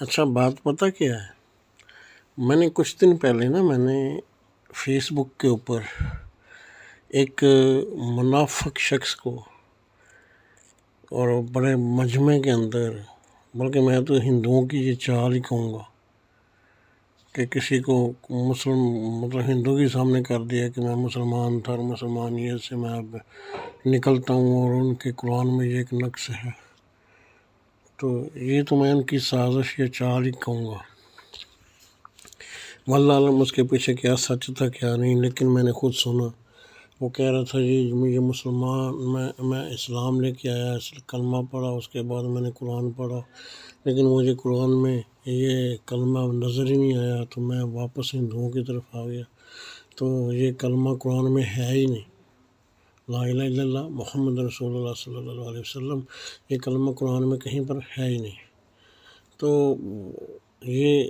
اچھا بات پتہ کیا ہے، میں نے کچھ دن پہلے میں نے فیس بک کے اوپر ایک منافق شخص کو اور بڑے مجمع کے اندر، بلکہ میں تو ہندوؤں کی یہ چال ہی کہوں گا کہ کسی کو مطلب ہندو کے سامنے کر دیا کہ میں مسلمان تھا اور مسلمانیت سے میں اب نکلتا ہوں، اور ان کے قرآن میں یہ ایک نقص ہے، تو یہ تو میں ان کی سازش یا چال ہی کہوں گا۔ واللہ عالم اس کے پیچھے کیا سچ تھا کیا نہیں، لیکن میں نے خود سنا۔ وہ کہہ رہا تھا جی یہ مسلمان میں اسلام لے کے آیا، کلمہ پڑھا، اس کے بعد میں نے قرآن پڑھا، لیکن مجھے قرآن میں یہ کلمہ نظر ہی نہیں آیا، تو میں واپس ہندوؤں کی طرف آ گیا۔ تو یہ کلمہ قرآن میں ہے ہی نہیں، لا الہ الا اللہ محمد رسول اللہ صلی اللہ علیہ وسلم، یہ کلمہ قرآن میں کہیں پر ہے ہی نہیں۔ تو یہ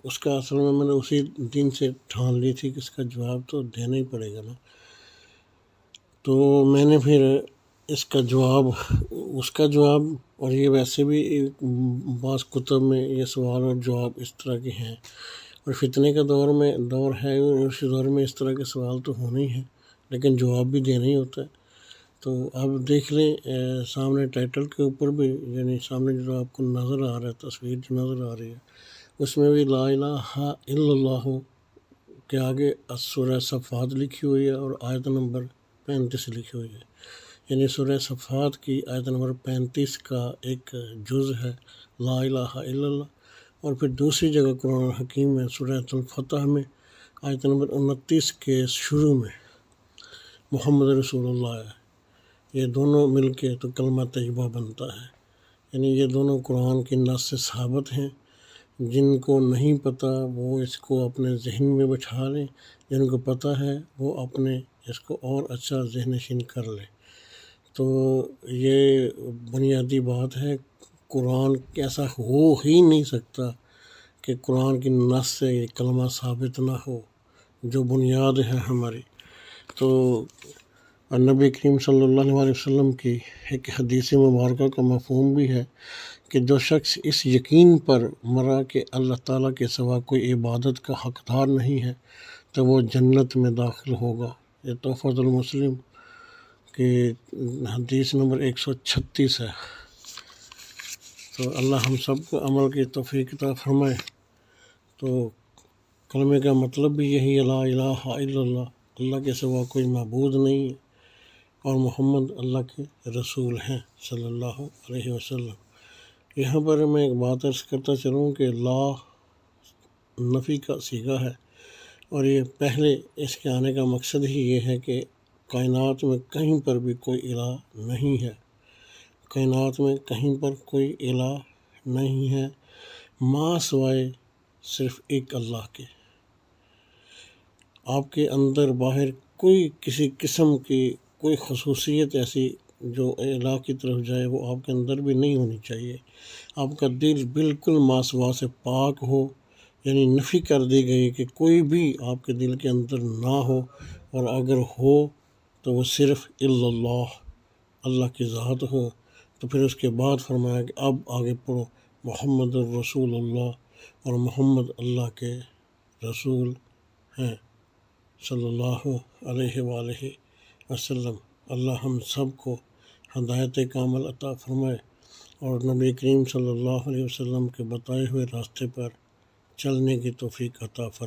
اس کا اصل میں نے اسی دن سے ٹھان لی تھی کہ اس کا جواب تو دینا ہی پڑے گا نا۔ تو میں نے پھر اس کا جواب اور یہ ویسے بھی بعض کتب میں یہ سوال اور جواب اس طرح کے ہیں، اور فتنے کا دور ہے، اس دور میں اس طرح کے سوال تو ہونے ہی ہیں، لیکن جواب بھی دینا ہی ہوتا ہے۔ تو اب دیکھ لیں سامنے ٹائٹل کے اوپر بھی، یعنی سامنے جو آپ کو نظر آ رہا ہے، تصویر جو نظر آ رہی ہے، اس میں بھی لا الہ الا اللہ کے آگے سورہ صفات لکھی ہوئی ہے اور آیت نمبر 35 لکھی ہوئی ہے، یعنی سورہ صفات کی آیت نمبر 35 کا ایک جز ہے لا الہ الا اللہ، اور پھر دوسری جگہ قرآن حکیم میں سورہ الفتح میں آیت نمبر 29 کے شروع میں محمد رسول اللہ ہے۔ یہ دونوں مل کے تو کلمہ طیبہ بنتا ہے، یعنی یہ دونوں قرآن کی نص سے ثابت ہیں۔ جن کو نہیں پتہ وہ اس کو اپنے ذہن میں بٹھا لیں، جن کو پتہ ہے وہ اپنے اس کو اور اچھا ذہن نشین کر لیں۔ تو یہ بنیادی بات ہے، قرآن ایسا ہو ہی نہیں سکتا کہ قرآن کی نص سے یہ کلمہ ثابت نہ ہو، جو بنیاد ہے ہماری۔ تو نبی کریم صلی اللہ علیہ وسلم کی ایک حدیث مبارکہ کا مفہوم بھی ہے کہ جو شخص اس یقین پر مرا کہ اللہ تعالیٰ کے سوا کوئی عبادت کا حقدار نہیں ہے تو وہ جنت میں داخل ہوگا۔ یہ تحفۃ المسلم کی حدیث نمبر 136 ہے۔ تو اللہ ہم سب کو عمل کی توفیق عطا فرمائے۔ تو کلمے کا مطلب بھی یہی ہے، لا الہ الا اللہ، اللہ کے سوا کوئی معبود نہیں ہے، اور محمد اللہ کے رسول ہیں صلی اللہ علیہ وسلم۔ یہاں پر میں ایک بات عرض کرتا چلوں کہ لا نفی کا صیغہ ہے، اور یہ پہلے اس کے آنے کا مقصد ہی یہ ہے کہ کائنات میں کہیں پر بھی کوئی الہ نہیں ہے، کائنات میں کہیں پر کوئی الہ نہیں ہے ماں سوائے صرف ایک اللہ کے۔ آپ کے اندر باہر کوئی کسی قسم کی کوئی خصوصیت ایسی جو الہ کی طرف جائے وہ آپ کے اندر بھی نہیں ہونی چاہیے۔ آپ کا دل بالکل ما سوا سے پاک ہو، یعنی نفی کر دی گئی کہ کوئی بھی آپ کے دل کے اندر نہ ہو، اور اگر ہو تو وہ صرف الا اللہ، اللہ کی ذات ہو۔ تو پھر اس کے بعد فرمایا کہ اب آگے پڑھو محمد الرسول اللہ، اور محمد اللہ کے رسول ہیں صلی اللہ علیہ وآلہ وسلم۔ اللہ ہم سب کو ہدایت کامل عطا فرمائے، اور نبی کریم صلی اللہ علیہ وسلم کے بتائے ہوئے راستے پر چلنے کی توفیق عطا فرمائے۔